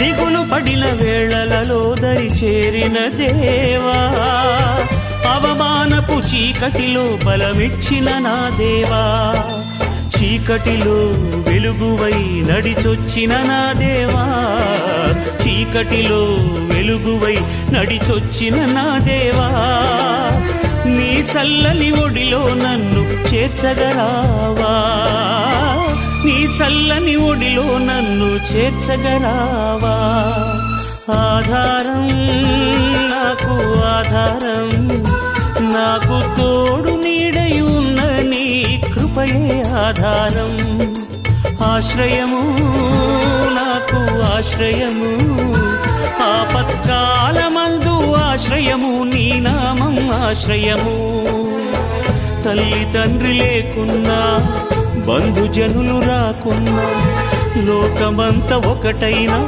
దిగులు పడిన వేళలలో దరి చేరిన దేవా, అవమానపు చీకటిలో బలమిచ్చిన నా దేవా, చీకటిలో వెలుగువై నడిచొచ్చిన నా దేవా, చీకటిలో వెలుగువై నడిచొచ్చిన నా దేవా, నీ చల్లని ఒడిలో నన్ను చేర్చగరావా, నీ చల్లని ఒడిలో నన్ను చేర్చగరావా. ఆధారం నాకు ఆధారం, నాకు తోడు నీడై ఉన్న నీ కృపయే ఆధారం, ఆశ్రయము నాకు ఆశ్రయము, ఆపత్కాలమందు ఆశ్రయము, నీ నామం ఆశ్రయము. తల్లి తండ్రి లేకున్నా, బంధుజనులు రాకున్నా, లోకమంత ఒకటైనా